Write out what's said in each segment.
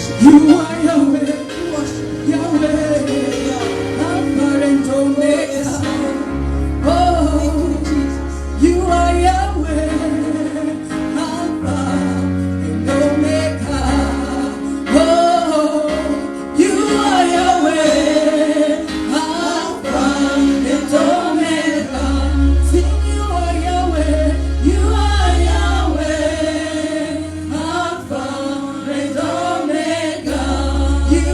You are Yahweh, Yahweh, Alpha and Omega. Oh, you are Yahweh, Alpha and Omega. Oh, you are Yahweh, Alpha and Omega. Sing, you are Yahweh, you are Yahweh, Alpha and Omega. You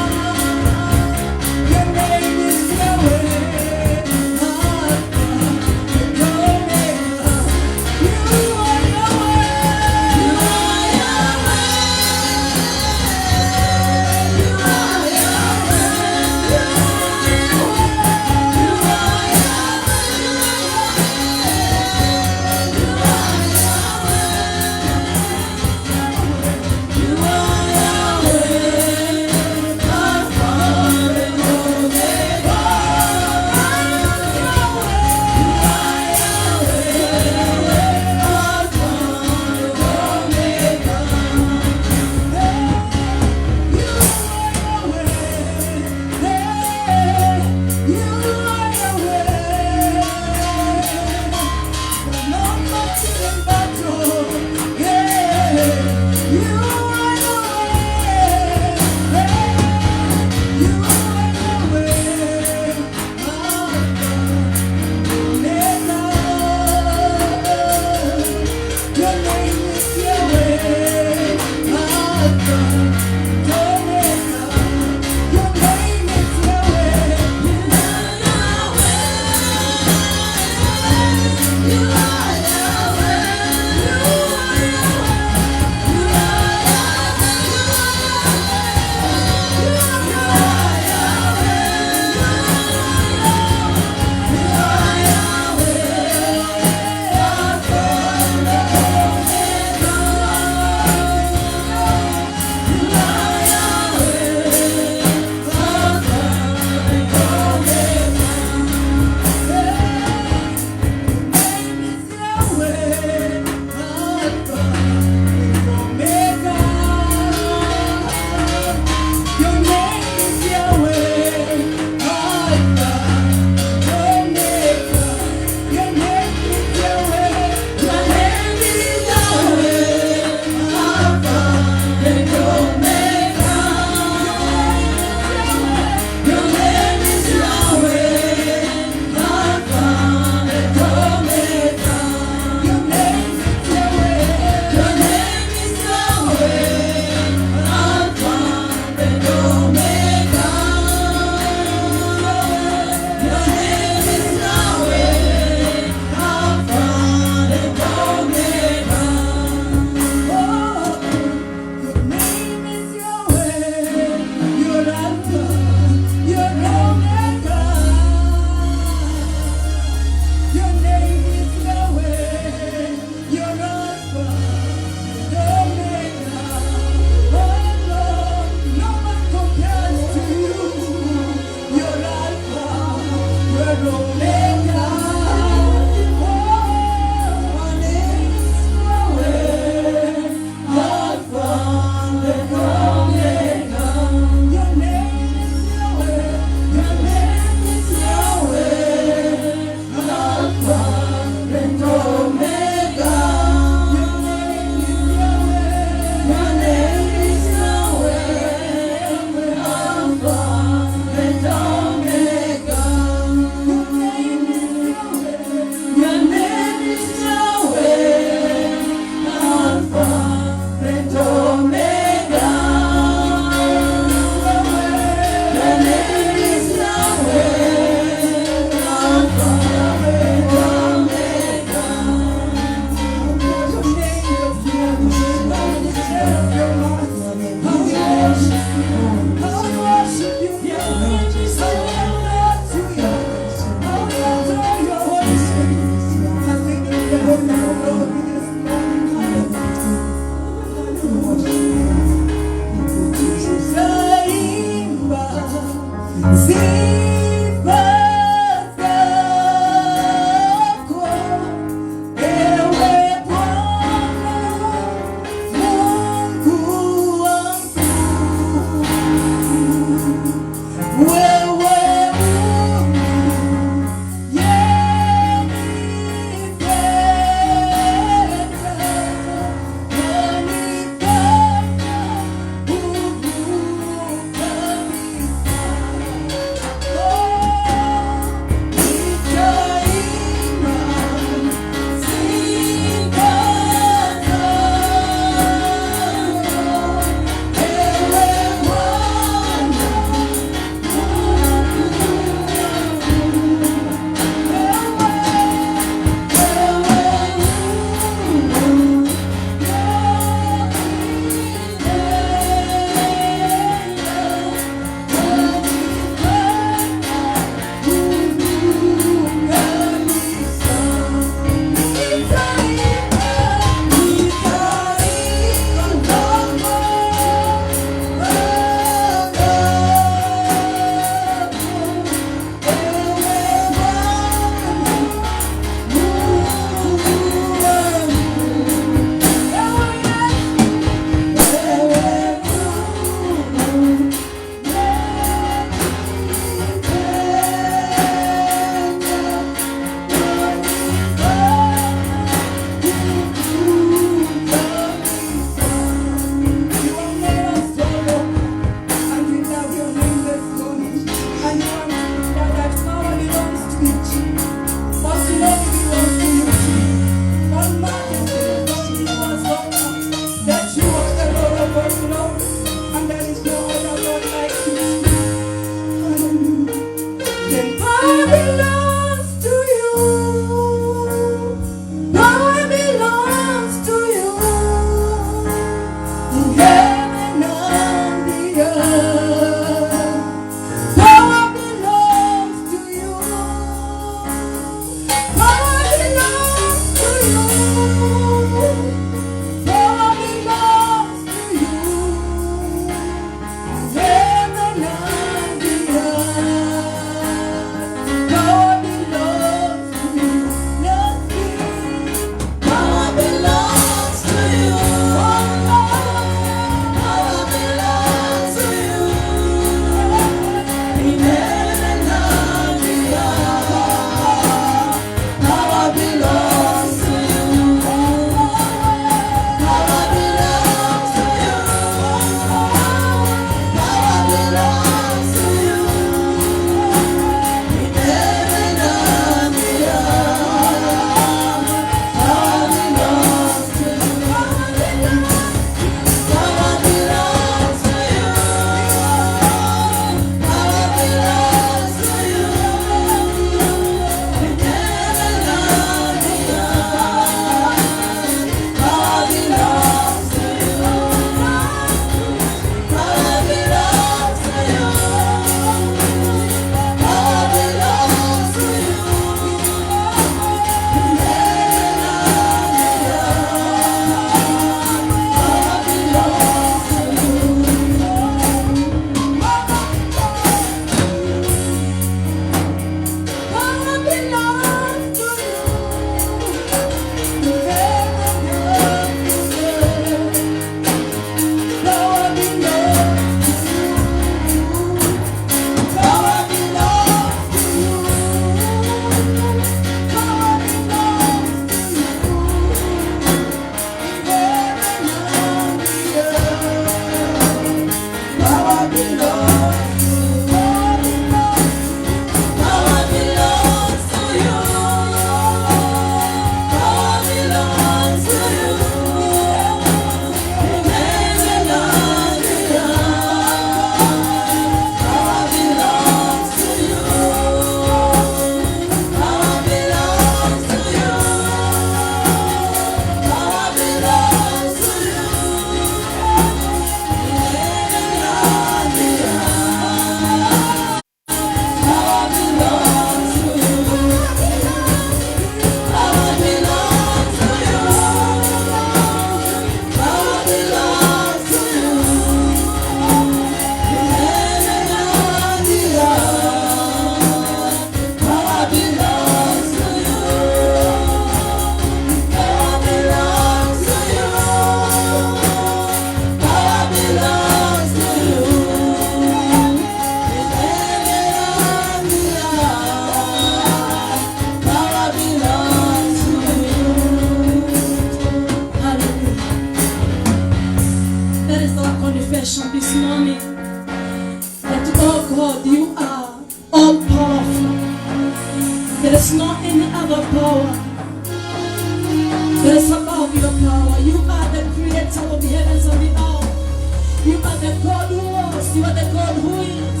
is above your power. You are the creator of the heavens and the earth. You are the God who was. You are the God who is.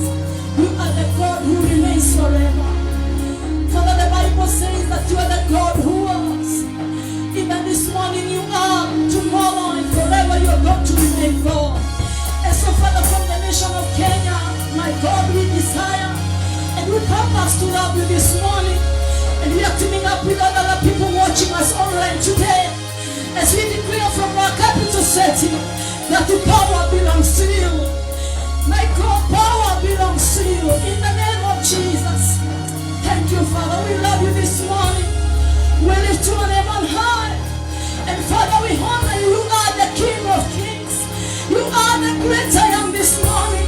You are the God who remains forever. Father, the Bible says that you are the God who was. Even this morning you are. Tomorrow and forever you are going to remain God. And so, Father, from the nation of Kenya, my God, we desire and we purpose to love you this morning. And we are teaming up with other people watching us online today as we declare from our capital city that the power belongs to you. My God, power belongs to you in the name of Jesus. Thank you, Father. We love you this morning. We lift your name on high. And Father, we honor you. You are the King of Kings. You are the great I am this morning.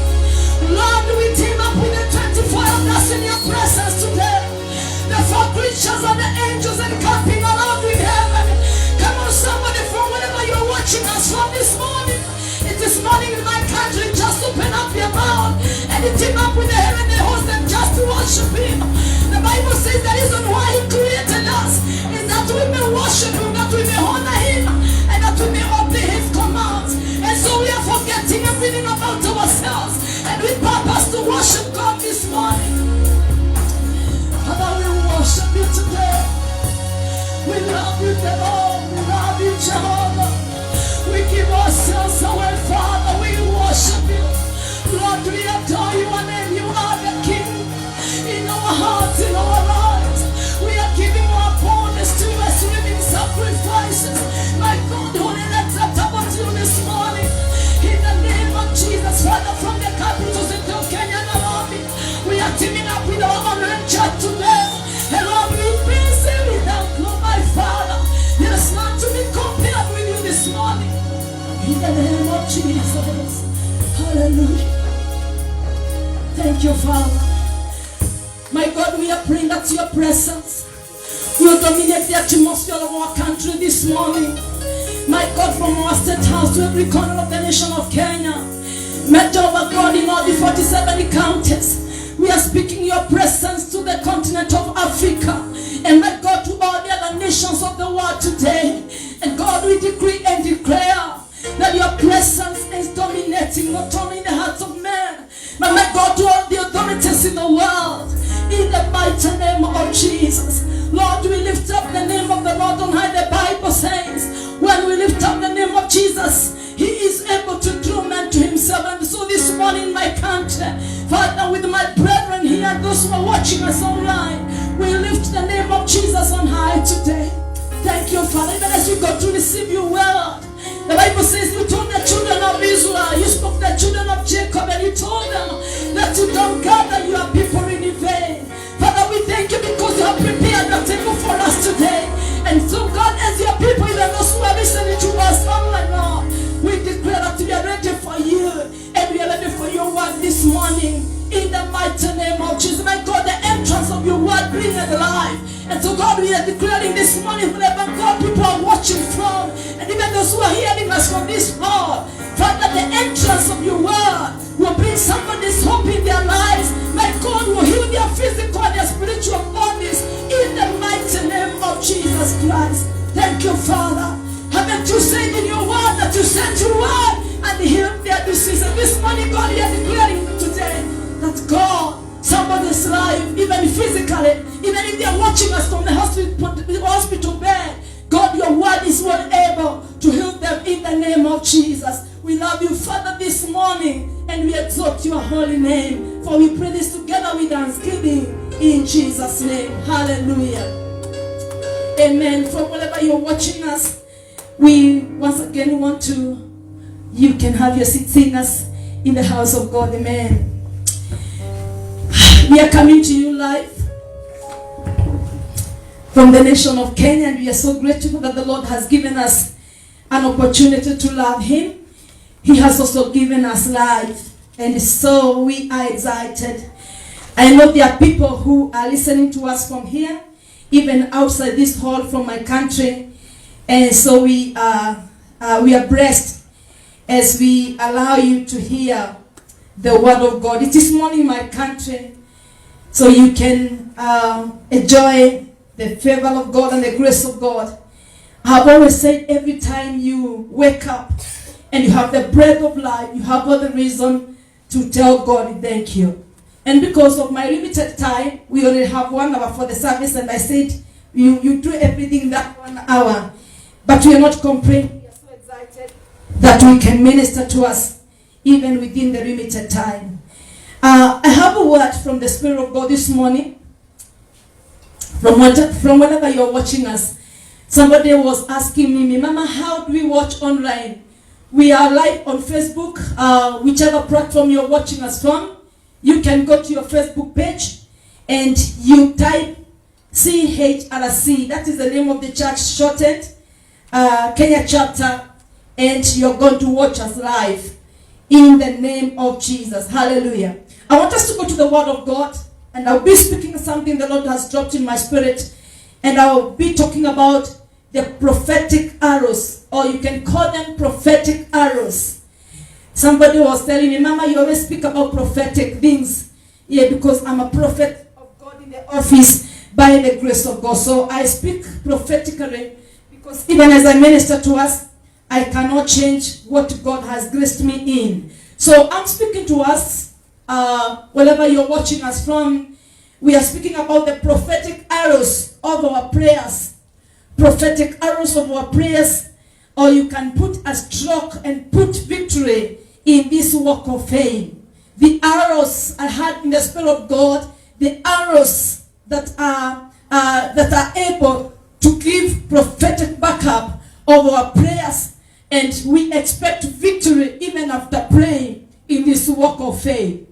Lord, we team up with the 24 of us in your presence today. The four creatures and the angels encamping around in heaven. Come on, somebody, from wherever you're watching us from this morning. It is morning in my country. Just open up your mouth and team up with the heavenly host and just to worship him. The Bible says the reason why he created us is that we may worship him, that we may honor him, and that we may obey his commands. And so we are forgetting everything about ourselves, and we purpose to worship God this morning. Father, we worship you today. We love you, the Lord. We love you, Jehovah. We give ourselves away, Father. We worship you. Lord, we adore you and then you are the King in our hearts, in our lives. We are giving our bodies to you as living sacrifices. My God, holy and acceptable to you this morning. In the name of Jesus, Father, from the capitals into Kenya and Nairobi, we are teaming up with our online church today. And Lord, we praise you without you, my Father. There is none to be compared with you this morning. In the name of Jesus. Hallelujah. Thank you, Father. My God, we are praying that your presence will dominate the atmosphere of our country this morning. My God, from our state house to every corner of the nation of Kenya. My Jehovah God, in all the 47 counties, we are speaking your presence to the continent of Africa. And my God, to all the other nations of the world today. And God, we decree and declare that your presence is dominating not only in the hearts of men, but my God, to all the authorities in the world, in the mighty name of Jesus. Lord, we lift up the name of the Lord on high. The Bible says, when we lift up the name of Jesus, he is able to draw men to himself. And so this morning, my country, Father, with my brethren here and those who are watching us online, we lift the name of Jesus on high today. Thank you, Father, even as we go to receive your word. The Bible says you told the children of Israel, you spoke to the children of Jacob, and you told them that you don't gather your people in vain. Father, we thank you because you have prepared the table for us today. And so, God, as your people, even those who are listening to us online now, we declare that we are ready for you, and we are ready for your word this morning. In the mighty name of Jesus, my God, the entrance of your word bringeth life. And so, God, we are declaring this morning, wherever God people are watching from, and even those who are hearing us from this world, Father, the entrance of your word will bring somebody's hope in their lives. My God, will heal their physical and their spiritual bodies in the mighty name of Jesus Christ. Thank you, Father. Haven't you said in your word that you sent your word and healed their disease? And this morning, God, we are declaring today that God, somebody's life, even physically, even if they are watching us from the hospital bed, God, your word is well able to heal them in the name of Jesus. We love you, Father, this morning, and we exalt your holy name. For we pray this together with thanksgiving in Jesus' name. Hallelujah. Amen. From wherever you're watching us, we once again want to, you can have your seat, singers in the house of God. Amen. We are coming to you live from the nation of Kenya, and we are so grateful that the Lord has given us an opportunity to love him. He has also given us life, and so we are excited. I know there are people who are listening to us from here, even outside this hall from my country, and so we are blessed as we allow you to hear the word of God. It is morning in my country, so you can enjoy the favor of God and the grace of God I've always said every time you wake up and you have the breath of life, you have all the reason to tell God thank you. And because of my limited time, we only have 1 hour for the service, and I said, you do everything in that 1 hour. But we are not complaining. We are so excited that we can minister to us even within the limited time. I have a word from the Spirit of God this morning. From wherever you're watching us. Somebody was asking me, Mama, how do we watch online? We are live on Facebook, whichever platform you're watching us from. You can go to your Facebook page and you type CHRC. That is the name of the church, shortened, Kenya chapter. And you're going to watch us live in the name of Jesus. Hallelujah. I want us to go to the Word of God. And I'll be speaking something the Lord has dropped in my spirit. And I'll be talking about the prophetic arrows. Or you can call them prophetic arrows. Somebody was telling me, Mama, you always speak about prophetic things. Yeah, because I'm a prophet of God in the office by the grace of God. So I speak prophetically because even as I minister to us, I cannot change what God has graced me in. So I'm speaking to us. Wherever you're watching us from, we are speaking about the prophetic arrows of our prayers. Prophetic arrows of our prayers, or you can put a stroke and put victory in this walk of faith. The arrows I had in the Spirit of God, the arrows that are able to give prophetic backup of our prayers, and we expect victory even after praying in this walk of faith.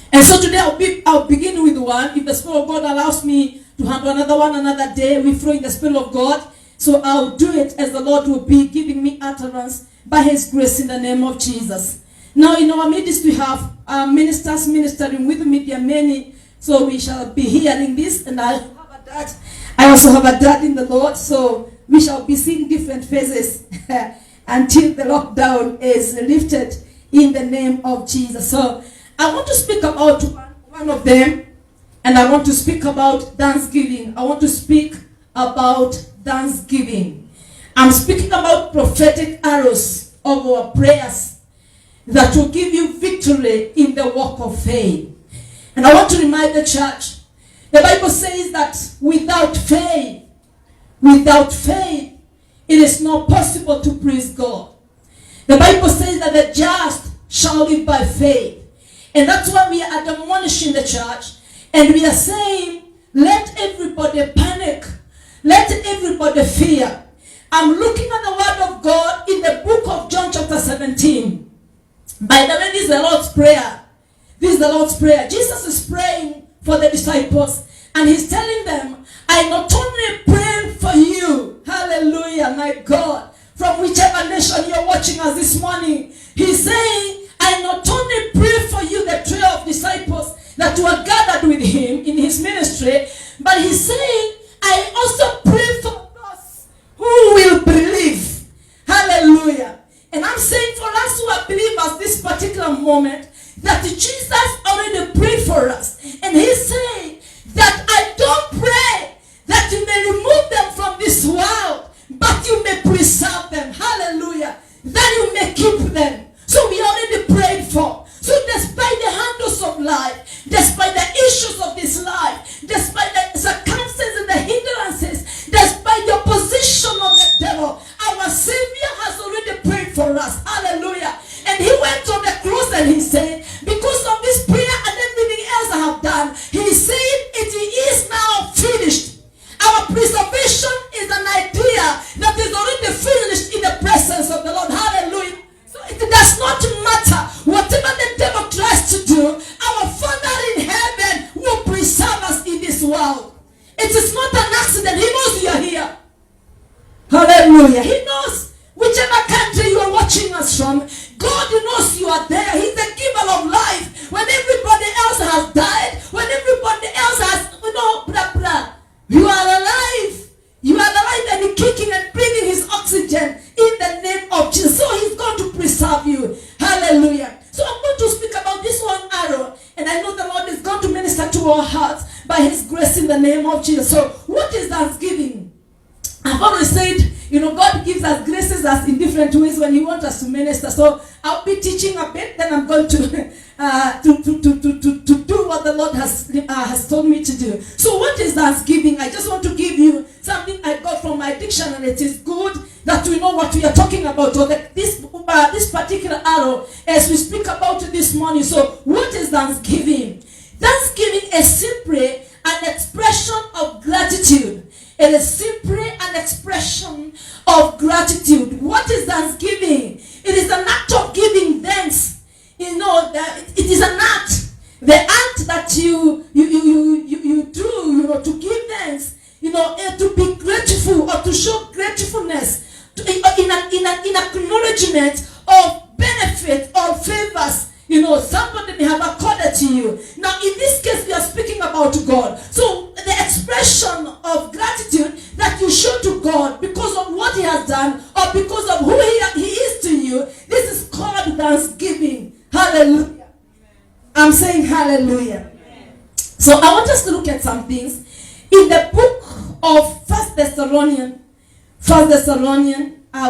And so today I'll begin with one. If the Spirit of God allows me to handle another one another day, we flow in the Spirit of God. So I'll do it as the Lord will be giving me utterance by His grace in the name of Jesus. Now in our midst we have ministers ministering with me. There are many. So we shall be hearing this. And I have a dad. I also have a dad in the Lord. So we shall be seeing different faces until the lockdown is lifted in the name of Jesus. So I want to speak about one of them, and I want to speak about thanksgiving. I want to speak about thanksgiving. I'm speaking about prophetic arrows of our prayers that will give you victory in the walk of faith. And I want to remind the church, the Bible says that without faith, it is not possible to please God. The Bible says that the just shall live by faith. And that's why we are admonishing the church. And we are saying, let everybody panic. Let everybody fear. I'm looking at the Word of God in the book of John chapter 17. By the way, this is the Lord's Prayer. This is the Lord's Prayer. Jesus is praying for the disciples. And He's telling them, I not only pray for you. Hallelujah, my God. From whichever nation you're watching us this morning. He's saying, I not only pray for you, the 12 disciples that were gathered with Him in His ministry, but He's saying, I also pray for those who will believe. Hallelujah. And I'm saying for us who are believers this particular moment, that Jesus already prayed for us. And He's saying that I don't pray that you may remove them from this world, but you may preserve them. Hallelujah. That you may keep them. So we already prayed for. So despite the handles of life, despite the issues of this life, despite the circumstances and the hindrances, despite the opposition of the devil, our Savior has already prayed for us. Hallelujah. And He went on the cross and He said, because of this prayer and everything else I have done, He said it is now finished. Our preservation is an idea that is already finished in the presence of the Lord. Hallelujah. It does not matter whatever the devil tries to do, our Father in heaven will preserve us in this world. It is not an accident. He knows you are here. Hallelujah. He knows whichever country you are watching us from. God knows you are there. He's the giver of life. When everybody else has died, when everybody else has, blah, blah. You are alive. You are alive and kicking and breathing His oxygen in the name of Jesus. So He's going to preserve you. Hallelujah. So I'm going to speak about this one arrow. And I know the Lord is going to minister to our hearts by His grace in the name of Jesus. So what is thanksgiving? I I've always said, God gives us graces us in different ways when He wants us to minister. So I'll be teaching a bit, then I'm going to do what the Lord has told me to do. So what is thanksgiving? I just want to give you something I got from my dictionary. It is good that we know what we are talking about, or this particular arrow as we speak about it this morning. So what is thanksgiving? Thanksgiving is simply an expression of gratitude. It is simply an expression of gratitude. What is thanksgiving? It is an act of giving thanks. It is an act. The act that you do, to give thanks, to be grateful or to show gratefulness in acknowledgement of benefit or favors. Somebody may have accorded to you. Now, in this case, we are speaking about God. So, the expression of gratitude that you show to God because of what He has done or because of who He is to you, this is called thanksgiving. Hallelujah. I'm saying hallelujah. So, I want us to look at some things. In the book of 1 Thessalonians,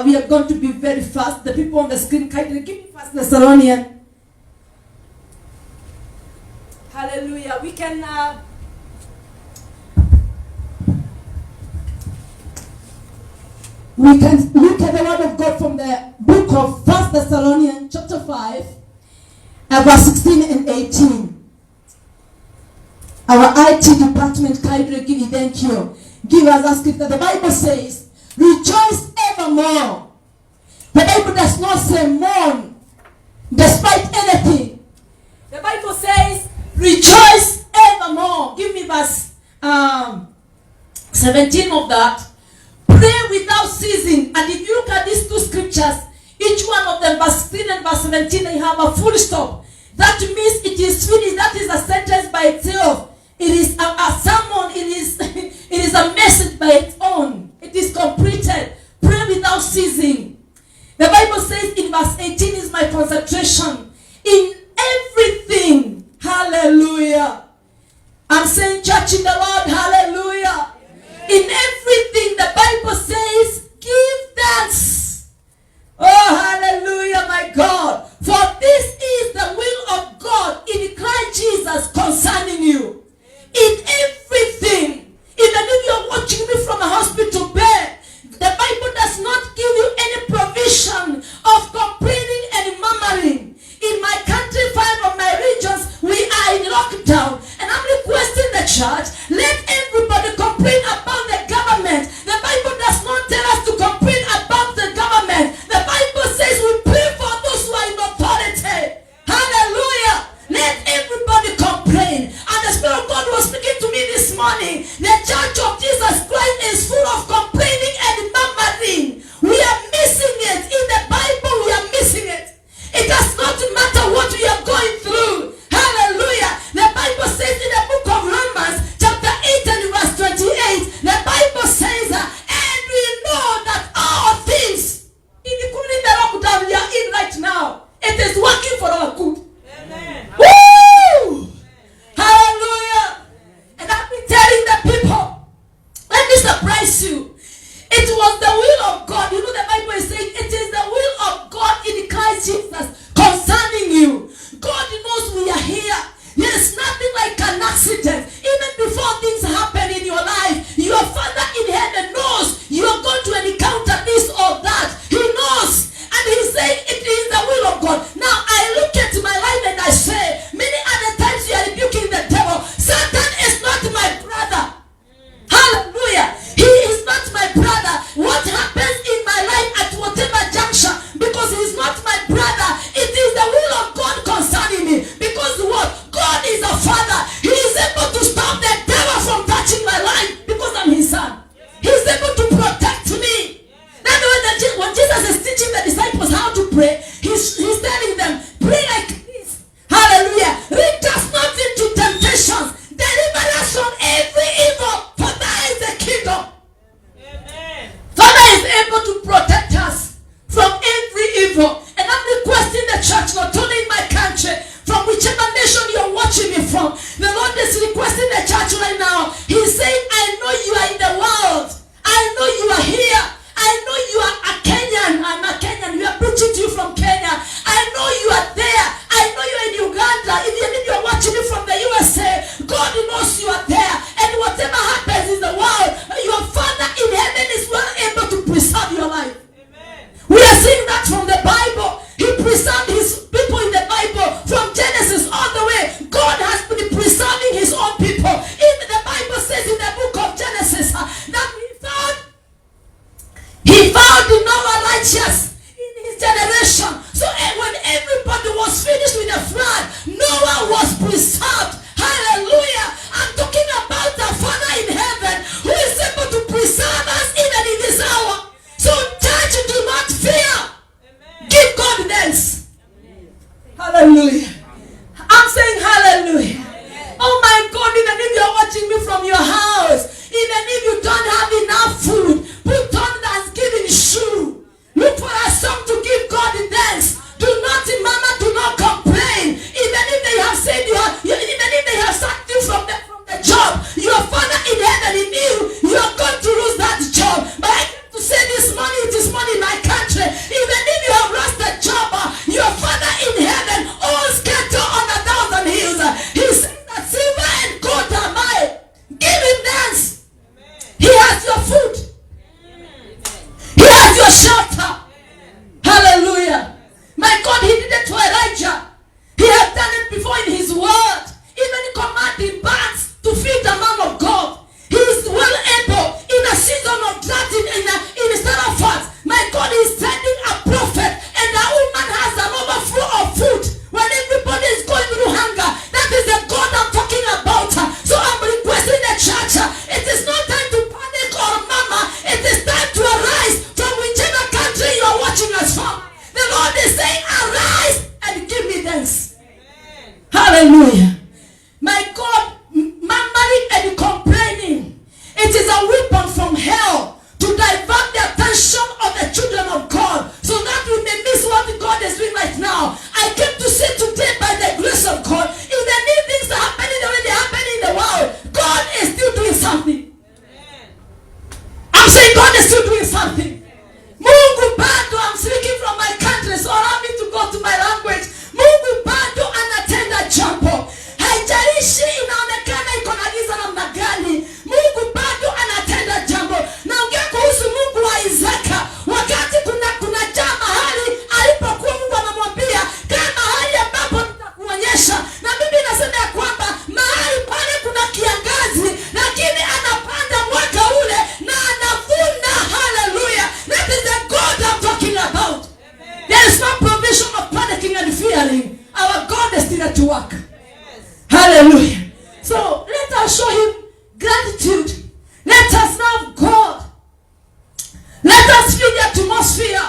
we are going to be very fast. The people on the screen, kindly give me 1 Thessalonians. Hallelujah. We can look at the word of God from the book of 1 Thessalonians chapter 5, verse 16 and 18. Our IT department, kindly thank you. Give us a scripture. The Bible says, rejoice evermore. The Bible does not say mourn despite anything. The Bible says, rejoice evermore. Give me verse 17 of that. Pray without ceasing. And if you look at these two scriptures, each one of them, verse 16 and verse 17, they have a full stop. That means it is finished. That is a sentence by itself. It is a sermon. It is a message by its own. It is completed. Pray without ceasing. The Bible says in verse 18 is my concentration. In everything. Hallelujah. I'm saying, church in the Lord, hallelujah. Amen. In everything, the Bible says, give thanks. Oh, hallelujah, my God. For this is the will of God in Christ Jesus concerning you. In everything, even if you're watching me from a hospital bed, the Bible does not give you any provision of complaining and murmuring. In my country, 5 of my regions, we are in lockdown. And I'm requesting the church, let everybody complain about the government. The Bible does not tell us to complain about the government. The Bible says we pray for those who are in authority. Hallelujah. Let everybody complain. And the Spirit of God was speaking to me this morning. The church of Jesus Christ is full of complaining and murmuring. We are missing it. In the Bible, we are missing it. It does not matter what we are going through. Hallelujah. The Bible says in the book of Romans, chapter 8 and verse 28, the Bible says, and we know that all things, including the lockdown we are in right now, it is working for our good. Amen. Woo! Hallelujah. And I've been telling the people, let me surprise you. It was the will of God. The Bible is saying it is the will of God in Christ Jesus concerning you. God knows we are here. There is nothing like an accident. Even before things happen in your life, your Father in heaven knows you are going to encounter this or that. He knows. And He's saying it is the will of God. Now I look at my life and I say, many other times you are rebuking the devil. Satan is not my brother. Hallelujah. He is not my brother. What happens in my life at whatever juncture, because he is not my brother, it is the will of God concerning me. Because what? God is a father. He is able to stop the devil from touching my life because I'm his son. He is able to protect me. That's when Jesus is teaching the disciples how to pray, he's telling them, pray like this. Hallelujah. Lead us not into temptations. Deliver us from every evil. For that is the kingdom. Amen. Father is able to protect us from every evil. And I'm requesting the church, not only in my country, from whichever nation you're watching me from, the Lord is requesting the church right now. He's saying, I know you are in the world. I know you are here. we serve. Hallelujah. I'm talking about the Father in heaven who is able to preserve us even in this hour. So church, do not fear. Amen. Give God thanks. Hallelujah. I'm saying hallelujah. Amen. Oh my God, even if you're watching me from your house, even if you don't have enough food, put on Thanksgiving shoe. Look for a song to give God thanks. Do not murmur, do not complain. Even if they have said even if they have sacked you from the job, your Father in heaven knew you are going to lose that job. But I came to say this morning, it is money in my country. Even if you have lost the job, your Father in heaven owns cattle on 1,000 hills. He says that silver and gold are mine. Give him thanks. He has your food. He has your shelter. Hallelujah. My God, he did it to Elijah. He had done it before in his word. Even commanding birds to feed the man of God. He is well able in a season of drought in Zarephath. My God is sending a prophet, and the woman has an overflow of food when everybody is going through hunger. That is the God I'm talking about. So I'm requesting the church. It is not time to panic or murmur. It is time to arise from whichever country you are watching us from. The Lord is saying, arise and give me thanks. Amen. Hallelujah. My God, murmuring and complaining, it is a weapon from hell to divert the attention of the children of God so that we may miss what God is doing right now. I came to say today by the grace of God, even if things are happening the way they happen in the world, God is still doing something. Amen. I'm saying God is still doing something. Mungu bado, I'm speaking from my country, so allow me to go to my language. Mungu bado anatenda jambo. Haijalishi inaonekana iko na giza namna gani, Mungu bado anatenda jambo. Naongea kuhusu Mungu wa Isaka. Wakati kuna jaa mahali alipokuwa Mungu anamwambia kama mahali ambapo nitakuonyesha. Na Biblia inasema ya kwamba mahali pale kuna kiangazi, lakini anapanda mwaka ule na anavuna. Hallelujah. That is the God I'm talking about. Amen. There is no provision of panicking and fearing. Our God is still at work. Hallelujah. So let us show him gratitude. Let us love God. Let us fill the atmosphere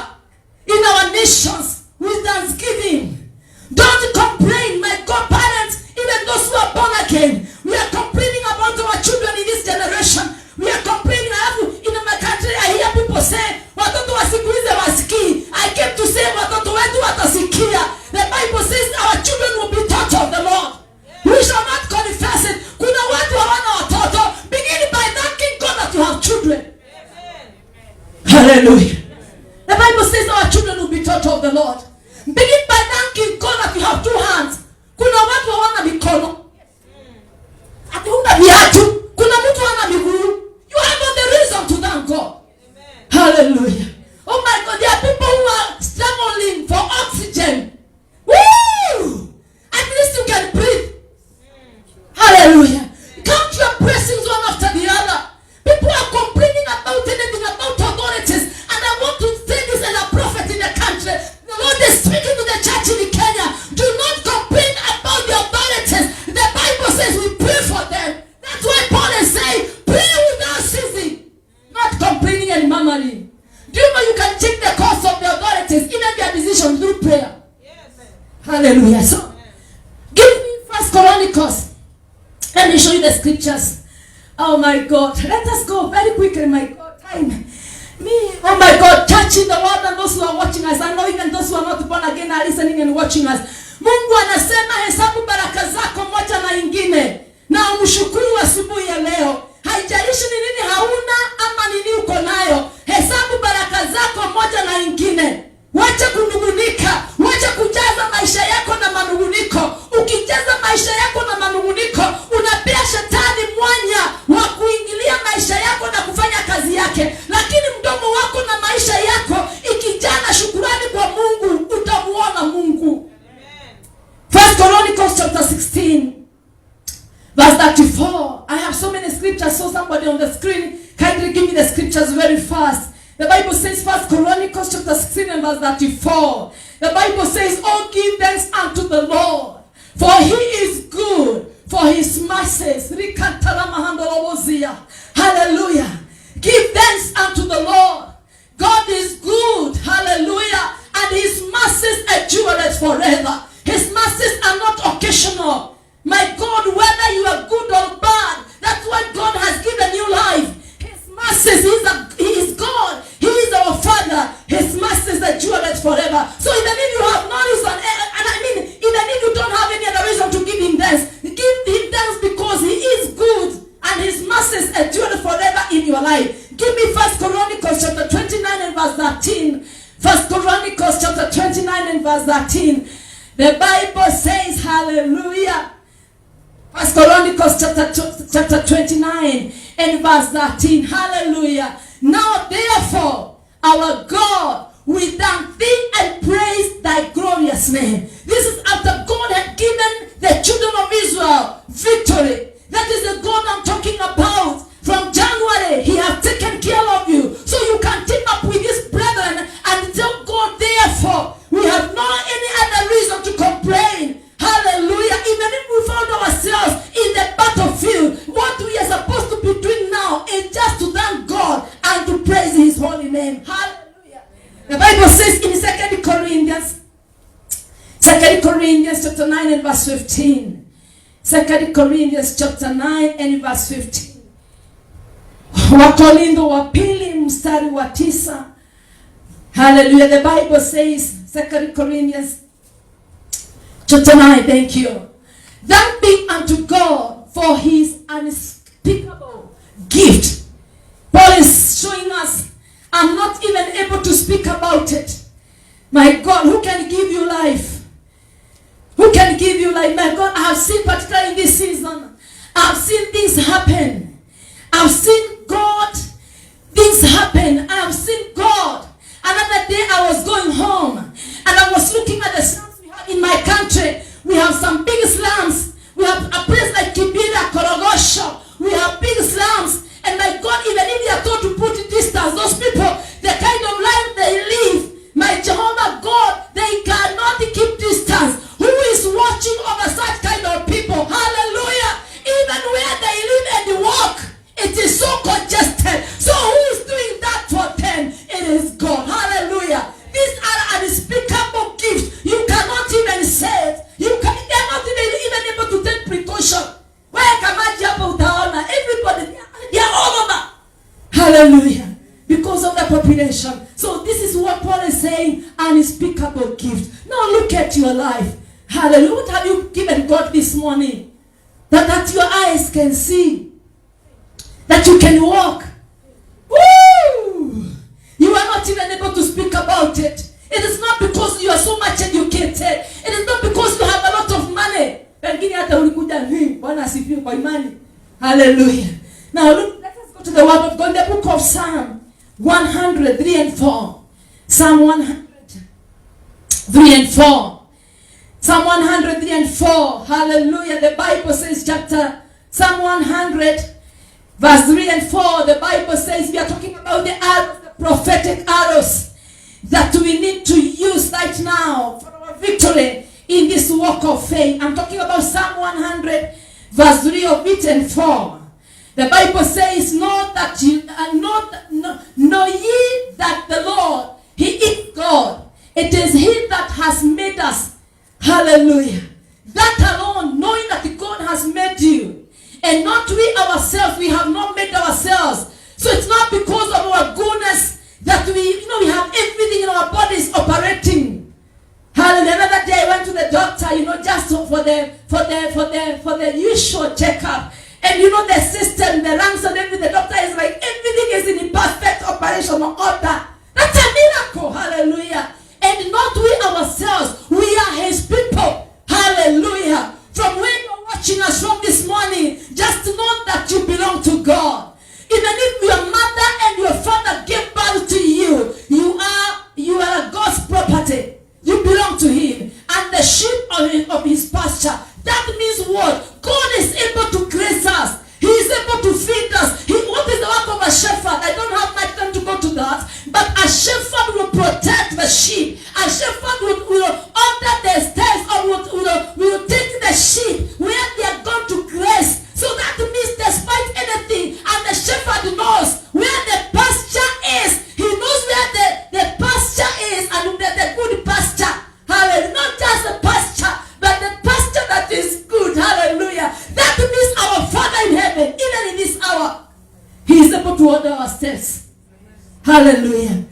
in our nations with thanksgiving. Don't complain, my God, parents, even those who are born again. We are complaining about our children in this generation. We are complaining. In my country, I hear people say, watoto wasikuize wasiki. I came to say, watoto wetu watasikia. The Bible says our children will be taught of the Lord. We shall not confess it. Kuna watu hawana watoto. Begin by thanking God that you have children. Amen. Hallelujah. The Bible says our children will be taught of the Lord. Begin by thanking God that you have two hands. Kuna watu hawana mikono. Ati huna viatu. Kuna mtu hana miguu. You have all the reason to thank God. Amen. Hallelujah. Oh my God, there are people who are struggling for oxygen. Woo! At least you can breathe. Hallelujah. Count your blessings one after the other. People are complaining about anything about authorities. And I want to say this as a prophet in the country. The Lord is speaking to the church in Kenya. Do not complain about the authorities. The Bible says we pray for them. That's why Paul is saying, pray without ceasing. Not complaining and murmuring. Do you know you can check the course of the authorities, even their decision through prayer? Yes. Hallelujah. So, give me 1 Chronicles. Let me show you the scriptures. Oh my God. Let us go very quickly, my God. Time. Oh my God. Church in the world and those who are watching us. I know even those who are not born again are listening and watching us. Mungu anasema hesabu baraka zako moja na ingine. Na umshukuru asubuhi ya leo. Haijalishi ni nini hauna ama nini uko nayo. Hesabu baraka zako moja na ingine. Wacha kunungunika. Wacha kujaza maisha yako na manunguniko. Ukijaza maisha yako na manunguniko, unapea shetani mwanya wa kuingilia maisha yako na kufanya kazi yake. Lakini mdomo wako na maisha yako ikijaa na shukrani kwa Mungu, utamuona Mungu. Amen. 1 Chronicles chapter 16 verse 34. I have so many scriptures, so somebody on the screen kindly give me the scriptures very fast. The Bible says 1 Chronicles chapter 16 and verse 34. The Bible says, oh, give thanks unto the Lord, For he is good, for his mercies. Hallelujah. Give thanks unto the Lord. God is good. Hallelujah. And his mercies endure forever. His mercies are not occasional. My God, whether you are good or bad, that's why God has given you life. His mercies, he is God. He is our Father. His mercies endure forever. So even if you have no reason, even if you don't have any other reason to give him thanks, give him thanks because he is good and his mercies endure forever in your life. Give me 1 Chronicles chapter 29 and verse 13. 1 Chronicles chapter 29 and verse 13. The Bible says, hallelujah. 1 Chronicles chapter 29 and verse 13. Hallelujah. Now therefore, our God, we thank thee and praise thy glorious name. This is after God had given the children of Israel victory. That is the God I'm talking about. From January, he has taken care of you. So you can team up with his brethren and tell God, therefore, we have no any other reason to complain. Hallelujah. Even if we found ourselves in the battlefield, what we are supposed to be doing now is just to thank God and to praise his holy name. Hallelujah. The Bible says in 2 Corinthians chapter 9 and verse 15. 2 Corinthians chapter 9 and verse 15. Wakorintho wa pili mstari wa 9. Hallelujah. The Bible says, 2 Corinthians chapter 9, thank you. Thank be unto God for his unspeakable gift. Paul is showing us, I'm not even able to speak about it. My God, who can give you life? Who can give you life? My God, I have seen, particularly in this season, I've seen things happen. I've seen God, things happen. And I've seen God. Another day I was going home and I was looking at the slums we have in my country. We have some big slums. We have a place like Kibera, Korogosho. We have big slums. And my God, even if they are told to put in distance, those people, the kind of life they live, my Jehovah God, they cannot keep distance. Who is watching over such kind of people? Hallelujah. Even where they live and walk, it is so congested. So who is doing that for them? It is God. Hallelujah. These are unspeakable gifts. You cannot even say it. You are not even able to take precaution. Everybody, they are all over. Hallelujah. Because of the population. So this is what Paul is saying, unspeakable gift. Now look at your life. Hallelujah. What have you given God this morning? That your eyes can see. That you can walk. Woo! You are not even able to speak about it. It is not because you are so much educated. It is not because you have a lot of money. Hallelujah. Now look, let us go to the word of God. The book of Psalm 100, 3 and 4. Psalm 100, 3 and 4. Psalm 100, 3 and 4. Hallelujah. The Bible says Psalm 100, verse 3 and 4. The Bible says we are talking about the arrows, the prophetic arrows that we need to use right now for our victory in this walk of faith. I'm talking about Psalm 100, verse 3 of it and 4. The Bible says, know ye that the Lord, he is God. It is he that has made us. Hallelujah. That alone, knowing that God has made you. And not we ourselves. We have not made ourselves. So it's not because of our goodness that we have everything in our bodies operating. Hallelujah. Another day I went to the doctor, just for the usual checkup. And the system, the ranks and everything, the doctor is like, everything is in perfect operational order. That's a miracle. Hallelujah. And not we ourselves. We are his people. Hallelujah. From when you're watching us from this morning, just know that you belong to God. Even if your mother and your father gave birth to you, you are God's property. You belong to him. And the sheep of his pasture. That means what? God is able to grace us. He is able to feed us. What is the work of a shepherd? I don't have much time to go to that. But a shepherd will protect the sheep. A shepherd will order the steps or will take the Hallelujah.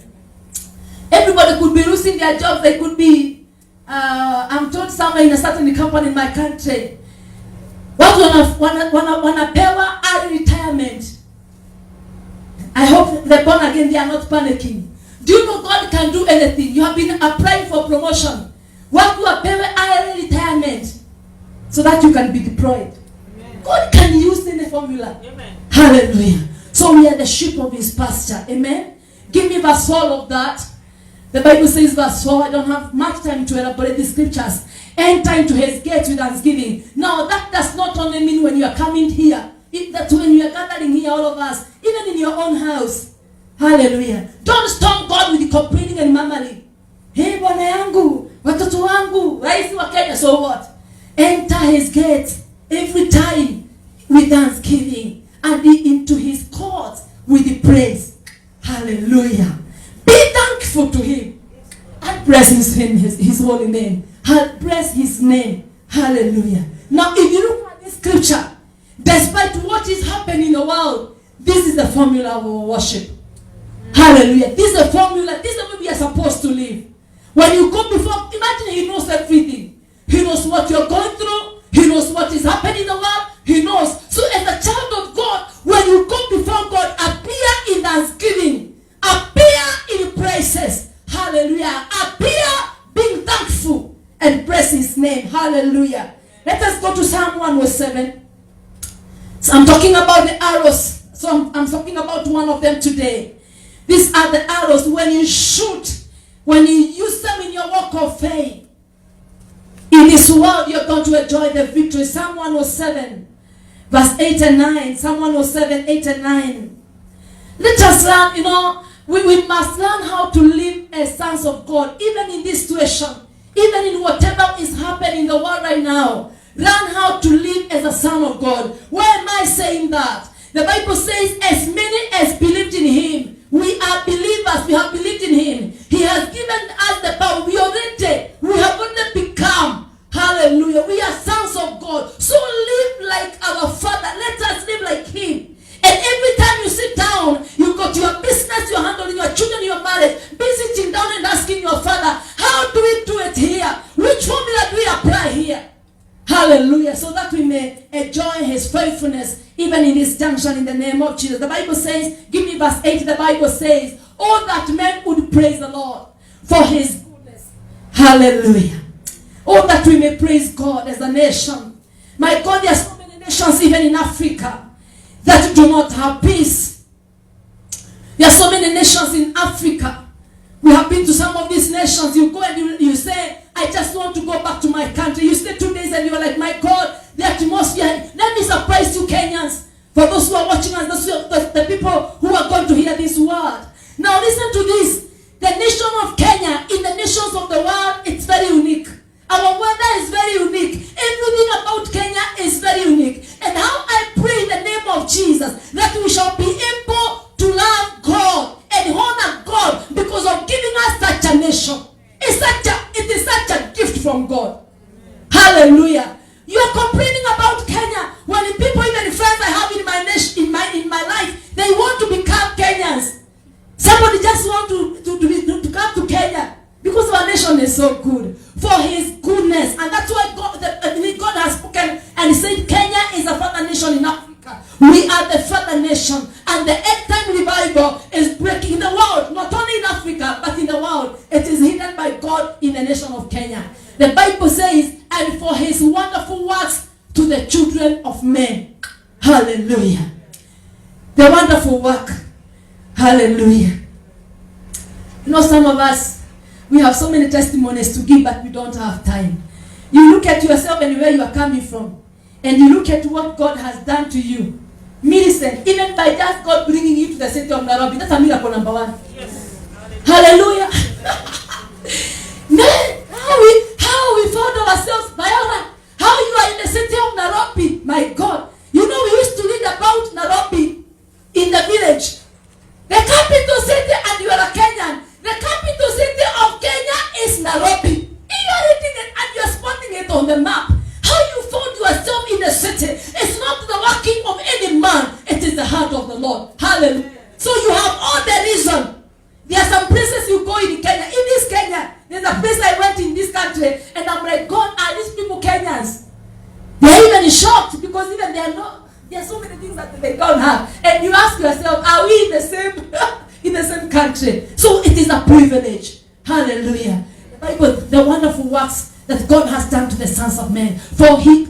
Everybody could be losing their jobs. They could be, I'm told somewhere in a certain company in my country, watu wanapewa early retirement. I hope the born again, they are not panicking. Do you know God can do anything? You have been applying for promotion. Watu wapewe early retirement so that you can be deployed. Amen. God can use any formula. Amen. Hallelujah. So we are the sheep of his pasture. Amen. Give me verse 4 of that. The Bible says verse 4. I don't have much time to elaborate the scriptures. Enter into his gates with thanksgiving. Now that does not only mean when you are coming here. That when you are gathering here, all of us, even in your own house. Hallelujah. Don't storm God with complaining and murmuring. Hey, bwana yangu, watoto wangu, raisi wa Kenya, so what? Enter his gates every time with thanksgiving and into his courts with the praise. Hallelujah. Be thankful to him and bless his holy name. Bless his name. Hallelujah. Now, if you look at this scripture, despite what is happening in the world, this is the formula of our worship. Hallelujah. This is the formula. This is the way we are supposed to live. When you go before, imagine he knows everything. He knows what you're going through. He knows what is happening in the world. He knows. So as a child of God, when you go before God, appear in thanksgiving. Appear in praises. Hallelujah. Appear being thankful and bless his name. Hallelujah. Let us go to Psalm 107. So I'm talking about the arrows. So I'm talking about one of them today. These are the arrows. When you shoot, when you use them in your walk of faith, in this world you're going to enjoy the victory. Psalm 107, verse 8 and 9. Psalm 107, 8 and 9. Let us learn, we must learn how to live as sons of God, even in this situation, even in whatever is happening in the world right now. Learn how to live as a son of God. Why am I saying that? The Bible says, as many as believed in him. We are believers. We have believed in him. He has given us the power. We have already become. Hallelujah. We are sons of God. So live like our Father. Let us live like him. And every time you sit down, you got your business, you're handling your children, your marriage, be sitting down and asking your Father, how do we do it here? Which formula do we apply here? Hallelujah. So that we may enjoy his faithfulness even in this junction in the name of Jesus. The Bible says, give me verse 8. The Bible says, oh, that men would praise the Lord for his goodness. Hallelujah. Oh, that we may praise God as a nation. My God, there are so many nations even in Africa that do not have peace. There are so many nations in Africa. We have been to some of these nations. You go and you say, I just want to go back to my country. You stay 2 days and you are like, my God, the atmosphere. Let me surprise you, Kenyans. For those who are watching us, the people who are going to hear this word. Now listen to this. The nation of Kenya, in the nations of the world, it's very unique. Our weather is very unique. Everything about Kenya is very unique. And how I pray in the name of Jesus that we shall be able to love God and honor God because of giving us such a nation. It is such a gift from God. Hallelujah. You are complaining about Kenya when the people, even friends I have in my nation, in my life, they want to become Kenyans. Somebody just want to come to Kenya because our nation is so good for his goodness, and that's why God has spoken and he said Kenya is a father nation in Africa. We are the father nation, and the end time revival is breaking in the world, not only in Africa but in the world. It is hidden by God in the nation of Kenya. The Bible says, and for his wonderful works to the children of men. Hallelujah. The wonderful work. Hallelujah. You know, some of us, we have so many testimonies to give, but we don't have time. You look at yourself and where you are coming from, and you look at what God has done to you. Millicent, even by just God bringing you to the city of Nairobi, that's a miracle number one. Yes. Hallelujah. Man, how we found ourselves, Viola, how you are in the city of Nairobi. My God. You know, we used to read about Nairobi in the village. The capital city, and you are a Kenyan. The capital city of Kenya is Nairobi. You are reading it and you are spotting it on the map. How you found yourself in the city. It's not the working of any man. It is the heart of the Lord. Hallelujah. So you have all the reason country, and I'm like, God, are these people Kenyans? They're even shocked because even there are so many things that they don't have. And you ask yourself, are we in the same in the same country? So it is a privilege. Hallelujah. The Bible, the wonderful works that God has done to the sons of men. For he,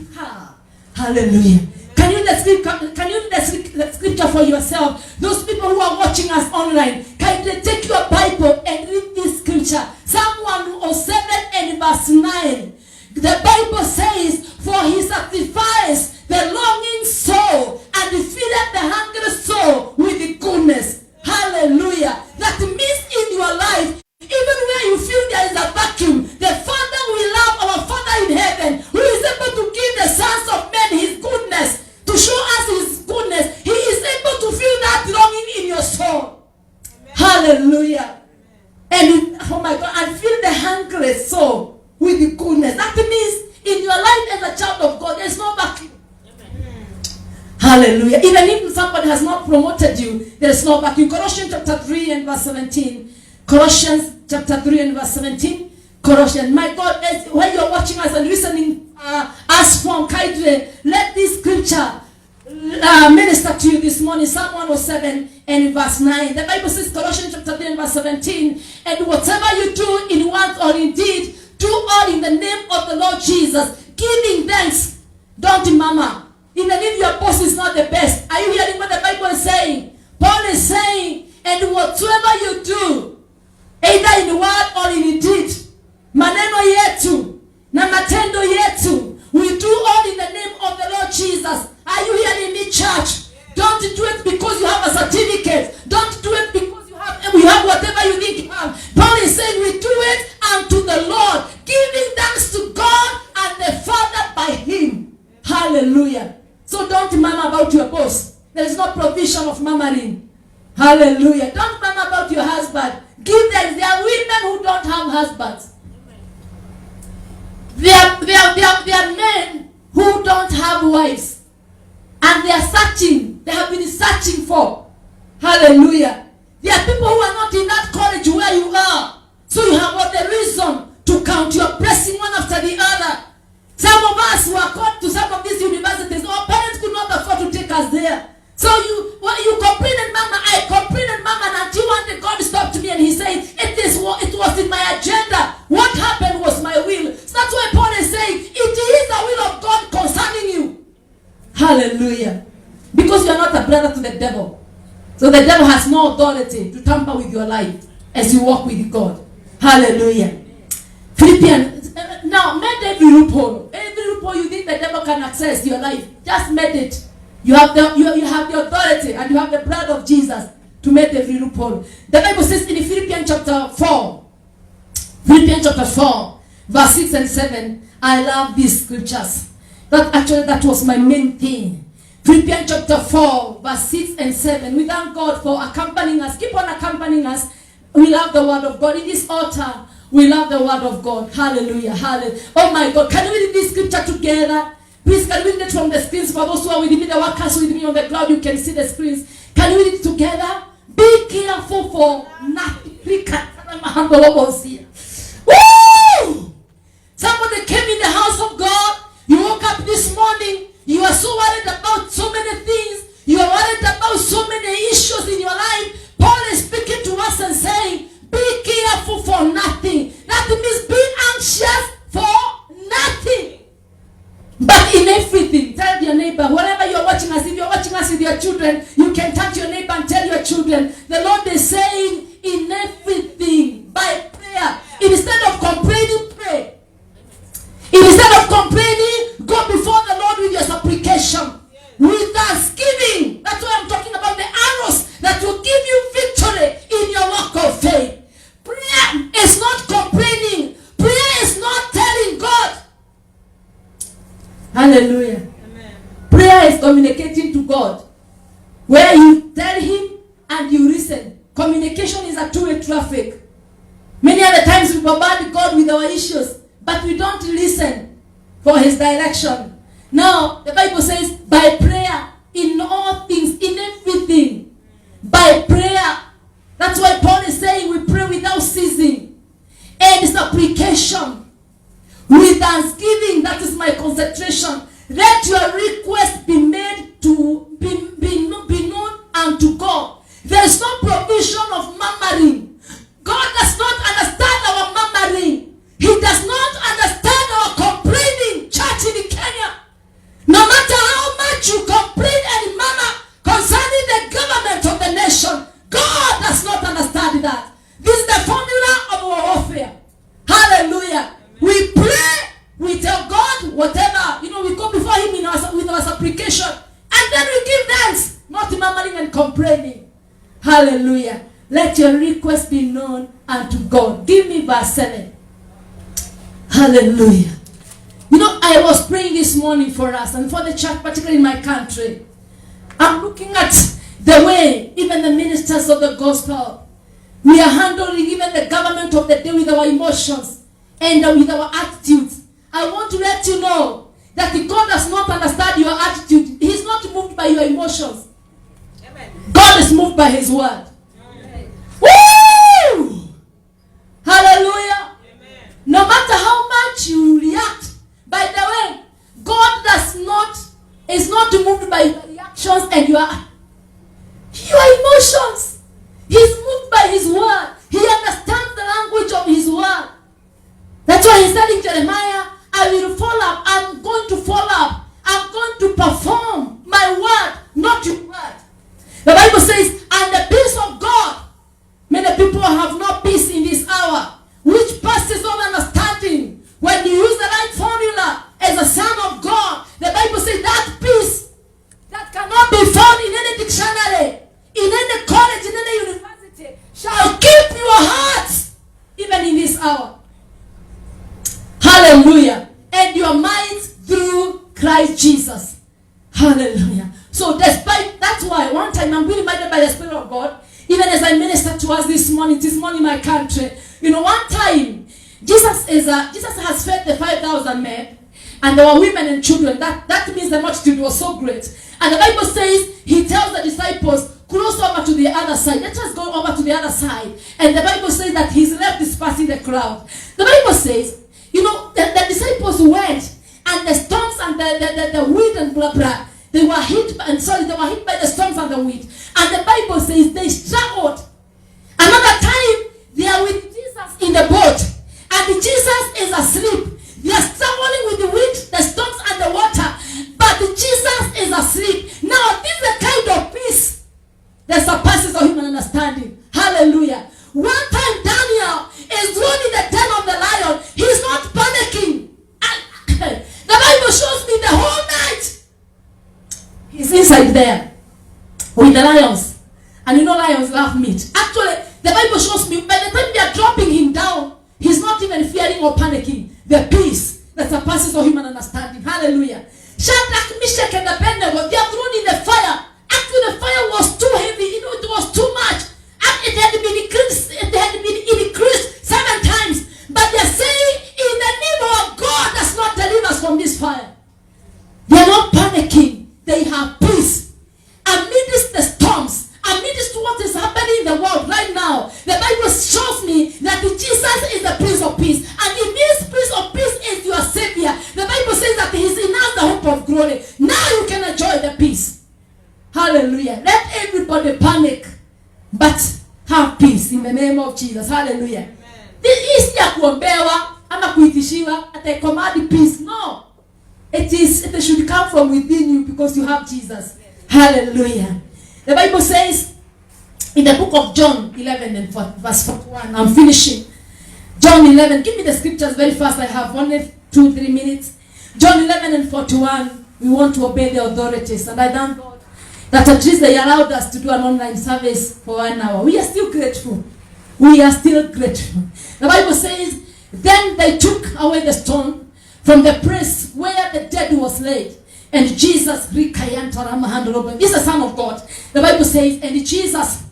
hallelujah. Can you read the scripture for yourself? Those people who are watching us online, can you take your Bible and read this scripture? Psalm 107 and verse 9. The Bible says, for he satisfies the longing soul and filleth the hungry soul with the goodness. Hallelujah. That means in your life, even where you feel there is a vacuum, the Father we love, our Father in heaven, who is able to give the sons of men his goodness, to show us his goodness, he is able to fill that longing in your soul. Amen. Hallelujah. And oh my God, and fill the hungry soul with the goodness. That means in your life as a child of God, there's no vacuum. Amen. Hallelujah. Even if somebody has not promoted you, there's no vacuum. Colossians chapter 3 and verse 17. Colossians chapter 3 and verse 17. Colossians. My God, when you're watching us and listening us from Kaidre, let this scripture minister to you this morning. Psalm 107 and verse 9. The Bible says, Colossians chapter 3 and verse 17. And whatever you do in word or in deed, do all in the name of the Lord Jesus, giving thanks. Don't murmur. Even if your boss is not the best. Are you hearing what the Bible is saying? Paul is saying, and whatsoever you do, either in word or in deed, maneno yetu na matendo yetu, we do all in the name of the Lord Jesus. Are you hearing me, church? Don't do it because you have a certificate. Don't do it because you have whatever you think you have. Paul is saying we do it unto the Lord, giving thanks to God and the Father by him. Hallelujah. So don't murmur about your boss. There is no provision of murmuring. Hallelujah. Don't murmur about your husband. Give them. There are women who don't have husbands. There are men who don't have wives. And they are searching. They have been searching for. Hallelujah. There are people who are not in that college where you are. So you have all the reason to count. You're pressing one after the other. Some of us were called to some of these universities. Our parents could not afford to take us there. So you complain and mama, I complain and mama, and until one day God stopped me and he said, it was in my agenda. What happened was my will. So that's why Paul is saying, it is the will of God concerning you. Hallelujah. Because you are not a brother to the devil. So the devil has no authority to tamper with your life as you walk with God. Hallelujah. Philippians. Now, make every loophole. Every loophole you think the devil can access your life. Just make it. You have the authority and you have the blood of Jesus to make every loophole. The Bible says in Philippians chapter 4, verse 6 and 7. I love these scriptures. That was my main thing. Philippians chapter 4, verse 6 and 7. We thank God for accompanying us. Keep on accompanying us. We love the word of God. In this altar, we love the word of God. Hallelujah. Hallelujah. Oh my God. Can we read this scripture together? Please, can we read it from the screens? For those who are with me, the workers with me on the cloud, you can see the screens. Can we read it together? Be careful for nothing. Woo! Somebody came in the house of God. You woke up this morning. You are so worried about so many things. You are worried about so many issues in your life. Paul is speaking to us and saying, be careful for nothing. That means be anxious for nothing. But in everything, tell your neighbor, wherever you're watching us, if you're watching us with your children, you can turn to your neighbor and tell your children, the Lord is saying, in everything, by prayer, instead of complaining, pray. Instead of complaining, go before the Lord with your supplication. With thanksgiving. That's why I'm talking about the arrows that will give you victory in your walk of faith. Prayer is not complaining. Prayer is not telling God. Hallelujah. Amen. Prayer is communicating to God. Where you tell him and you listen. Communication is a two-way traffic. Many other times we bombard God with our issues, but we don't listen for his direction. Now, the Bible says, by prayer, in all things, in everything, by prayer. That's why Paul is saying we pray without ceasing. And supplication. concentration. Let your request be made to be known unto God. There is no provision of murmuring. God does not understand our murmuring. He does not understand our complaining. Church in Kenya, no matter how much you complain and murmur concerning the government of the nation, God does not understand that. This is the formula of our warfare. Hallelujah. We pray, we tell God whatever, we go before him with our supplication, and then we give thanks, not murmuring and complaining. Hallelujah. Let your request be known unto God. Give me verse 7. Hallelujah. I was praying this morning for us and for the church, particularly in my country. I'm looking at the way even the ministers of the gospel, we are handling even the government of the day with our emotions and with our attitudes. I want to let you know that God does not understand your attitude. He's not moved by your emotions. Amen. God is moved by his word. Amen. Woo! Hallelujah. Amen. No matter how much you react, by the way, God is not moved by your reactions and your emotions. He's moved by his word. He understands the language of his word. That's why he said in Jeremiah, I will follow up. I'm going to follow up. I'm going to perform my word, not your word. The Bible says, and the peace of God. Many people have no peace in this hour, which passes all understanding. When you use the right formula as a son of God, the Bible says that peace that cannot be found in any dictionary, in any college, in any university, shall keep your hearts even in this hour. Hallelujah. And your minds through Christ Jesus. Hallelujah. So that's why one time I'm really reminded by the Spirit of God, even as I minister to us this morning in my country. One time, Jesus has fed the 5,000 men, and there were women and children. That means the multitude was so great. And the Bible says, he tells the disciples, cross over to the other side. Let us go over to the other side. And the Bible says that he's left dispersing the crowd. The Bible says, the disciples went, and the storms and the wind and blah blah, they were hit by the storms and the wind. And the Bible says they struggled. Another time, they are with Jesus in the boat, and Jesus is asleep. They are struggling with the wind, the storms, and the water, but Jesus is asleep. Now, this is the kind of peace that surpasses all human understanding. Hallelujah. One time Daniel is thrown in the den of the lion. He's not panicking. The Bible shows me the whole night he's inside there with the lions. And lions love meat. Actually, the Bible shows me by the time they are dropping him down, he's not even fearing or panicking. The peace that surpasses all human understanding. Hallelujah. Shadrach, Meshach, and Abednego, they are thrown in the fire. Actually, the fire was too heavy. It was too much. And it had been increased 7 times. But they are saying, in the name of God, does not deliver us from this fire. They are not panicking. They have peace. Amidst the storms, amidst what is happening in the world right now, the Bible shows me that Jesus is the Prince of Peace. And if this Prince of Peace is your Savior, the Bible says that he's in us the hope of glory. Now you can enjoy the peace. Hallelujah. Let everybody panic, but have peace in the name of Jesus. Hallelujah. This is ya kuombewa ama kuitishiwa at a command peace. No. It should come from within you because you have Jesus. Hallelujah. The Bible says in the book of John 11 and verse 41. I'm finishing. John 11. Give me the scriptures very fast. I have only 2-3 minutes. John 11 and 41. We want to obey the authorities. And I thank God that at least they allowed us to do an online service for 1 hour. We are still grateful. We are still grateful. The Bible says, then they took away the stone from the place where the dead was laid. And Jesus, this is the Son of God. The Bible says, and Jesus,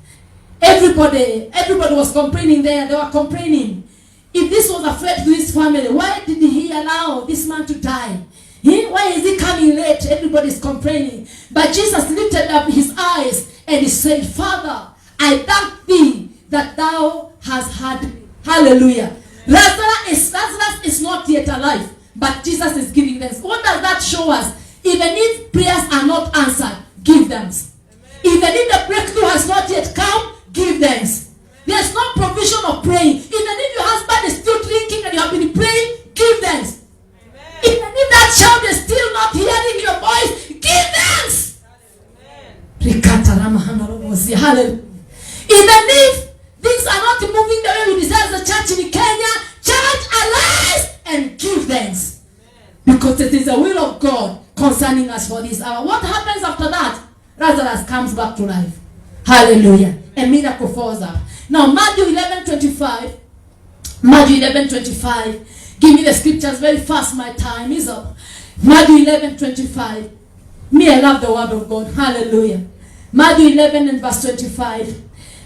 everybody was complaining there. They were complaining. If this was a threat to his family, why did he allow this man to die? Why is he coming late? Everybody's complaining. But Jesus lifted up his eyes and he said, Father, I thank thee that thou hast heard me. Hallelujah. Lazarus is not yet alive, but Jesus is giving thanks. What does that show us? Even if prayers are not answered, give thanks. Even if the breakthrough has not yet come, give thanks. There's no provision of praying. Even if your husband is still drinking and you have been praying, give thanks. Even if that child is still not hearing your voice, give thanks. Hallelujah. Even if things are not moving the way we desire the church in Kenya, church, arise and give thanks. Because it is the will of God concerning us for this hour. What happens after that? Lazarus comes back to life. Hallelujah. A miracle falls up. Now, Matthew 11:25. Matthew 11:25. Give me the scriptures very fast. My time is up. Matthew 11:25. Me, I love the word of God. Hallelujah. Matthew 11 and verse 25.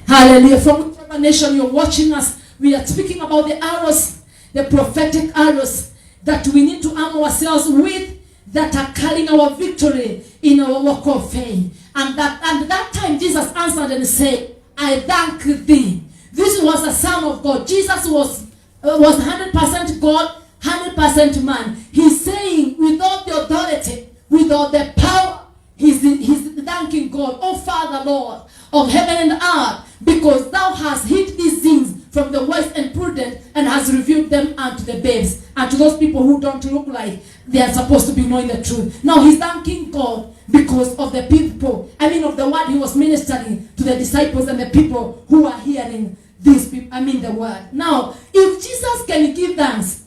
Hallelujah. From whichever nation you're watching us, we are speaking about the arrows, the prophetic arrows that we need to arm ourselves with, that are carrying our victory in our walk of faith. And that time Jesus answered and said, I thank thee. This was the Son of God. Jesus was 100% God, 100% man. He's saying, without the authority, without the power, he's thanking God. Oh Father, Lord of heaven and earth, because thou hast hid these things from the wise and prudent, and has revealed them unto the babes, and to those people who don't look like they are supposed to be knowing the truth. Now he's thanking God because of the people, of the word he was ministering to the disciples and the people who are hearing these people, the word. Now, if Jesus can give thanks,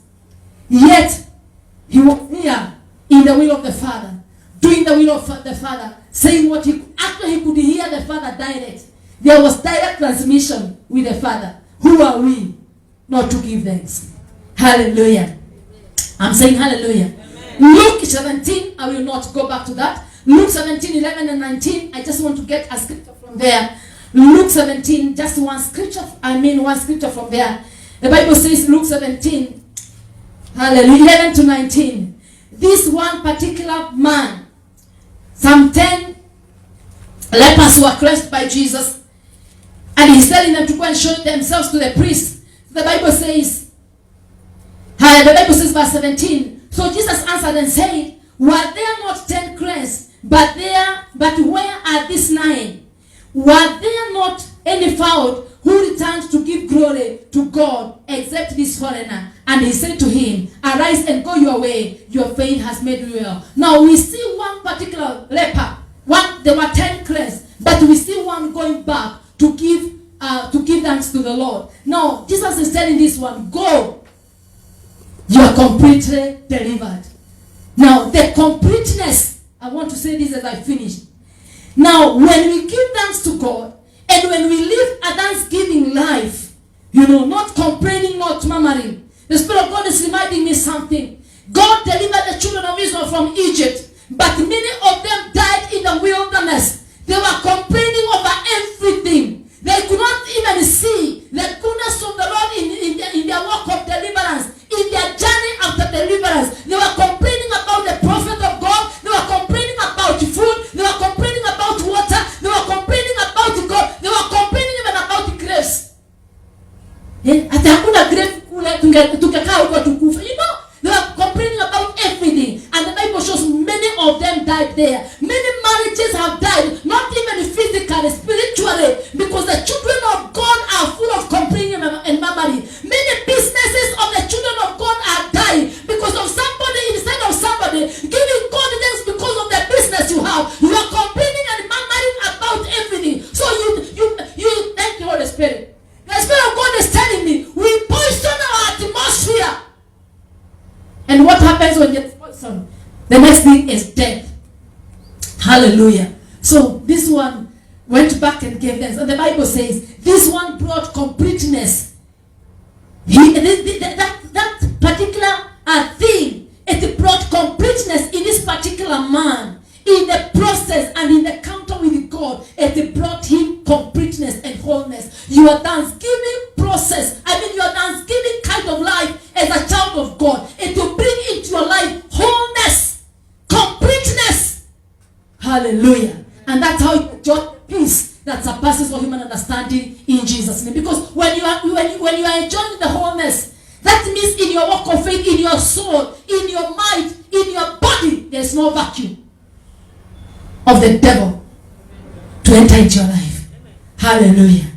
yet he was here in the will of the Father, doing the will of the Father, saying what he could hear the Father direct. There was direct transmission with the Father. Who are we not to give thanks? Hallelujah. I'm saying hallelujah. Amen. Luke 17, I will not go back to that. Luke 17, 11 and 19, I just want to get a scripture from there. Luke 17, just one scripture from there. The Bible says, Luke 17, hallelujah, 11 to 19. This one particular man, some 10 lepers were cleansed by Jesus, and he's telling them to go and show themselves to the priest. The Bible says, verse 17, so Jesus answered and said, were there not 10 cleansed? But where are these 9? Were there not any found who returned to give glory to God except this foreigner? And he said to him, arise and go your way, your faith has made you well. Now we see one particular leper. There were 10 cleansed, but we see one going back to give thanks to the Lord. Now Jesus is telling this one, go, you are completely delivered. Now the completeness, I want to say this as I finish. Now when we give thanks to God, and when we live a thanksgiving life, not complaining, not murmuring, the Spirit of God is reminding me something. God delivered the children of Israel from Egypt, but many of them died in the wilderness. They were complaining over everything. They could not even see the goodness of the Lord in their walk of deliverance, in their journey after deliverance. They were complaining about the prophet of God. They were complaining about food. They were complaining about water. They were complaining about God. They were complaining even about the grace. Ati hakuna grace kule tungekaa huko tukufa. They were complaining about everything. And the Bible shows many of them died there. Many marriages have died, not even physically, spiritually, because the children of God are full of complaining and murmuring. Many businesses of the children of God are dying because of somebody instead of somebody giving God thanks because of the business you have. You are complaining and murmuring about everything. So you thank the Holy Spirit. The Spirit of God is telling me we poison our atmosphere. And what happens when it's poisoned? The next thing is death. Hallelujah. So this one went back and gave thanks. And the Bible says this one brought completeness. That particular thing, it brought completeness in this particular man. In the process and in the encounter with God, it brought him completeness and wholeness. Your thanksgiving process, your thanksgiving kind of life as a child of God, it will bring into your life wholeness, completeness. Hallelujah. And that's how you enjoy peace that surpasses all human understanding in Jesus' name. Because when you are enjoying the wholeness, That means in your walk of faith, in your soul, in your mind, in your body, there's no vacuum of the devil to enter into your life. Hallelujah.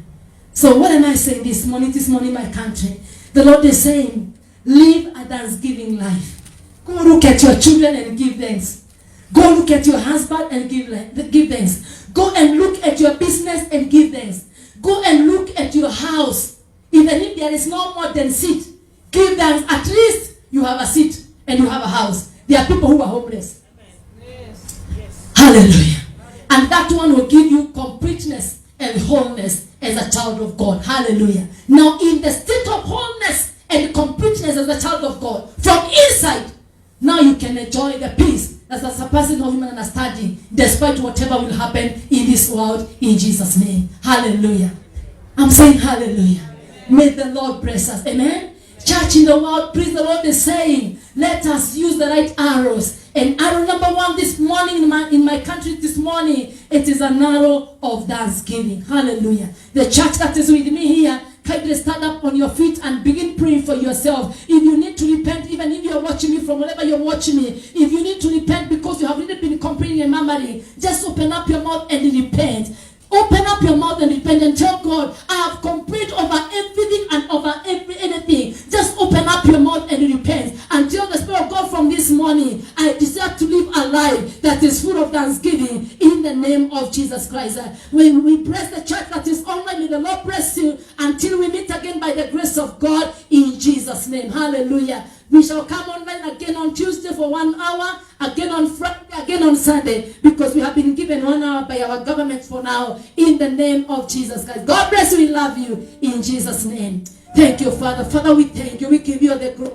So what am I saying this morning, my country? The Lord is saying, live a thanksgiving life. Go look at your children and give thanks. Go look at your husband and give thanks. Go and look at your business and give thanks. Go and look at your house. Even if there is no more than seat, give thanks. At least you have a seat and you have a house. There are people who are homeless. Yes. Yes. Hallelujah. And that one will give you completeness and wholeness as a child of God. Hallelujah. Now in the state of wholeness and completeness as a child of God, from inside, now you can enjoy the peace that's a surpassing of human understanding, despite whatever will happen in this world, in Jesus' name. Hallelujah. I'm saying hallelujah. May the Lord bless us. Amen. Church in the world, please, the Lord is saying, let us use the right arrows. And arrow number one this morning in my country this morning, it is an arrow of thanksgiving. Hallelujah. The church that is with me here, kindly stand up on your feet and begin praying for yourself. If you need to repent, even if you're watching me from wherever you're watching me, if you need to repent because you have really been complaining and murmuring, just open up your mouth and repent. Open up your mouth and repent and tell God, I have complained over everything and over anything. Just open up your mouth and repent and tell the Spirit of God from this morning, I desire to live a life that is full of thanksgiving in the name of Jesus Christ. When we bless the church that is online, may the Lord bless you until we meet again by the grace of God in Jesus' name. Hallelujah. We shall come online again on Tuesday for 1 hour, again on Friday, again on Sunday, because we have been given 1 hour by our government for now, in the name of Jesus Christ. God bless you, we love you, in Jesus' name. Thank you, Father. Father, we thank you. We give you the glory.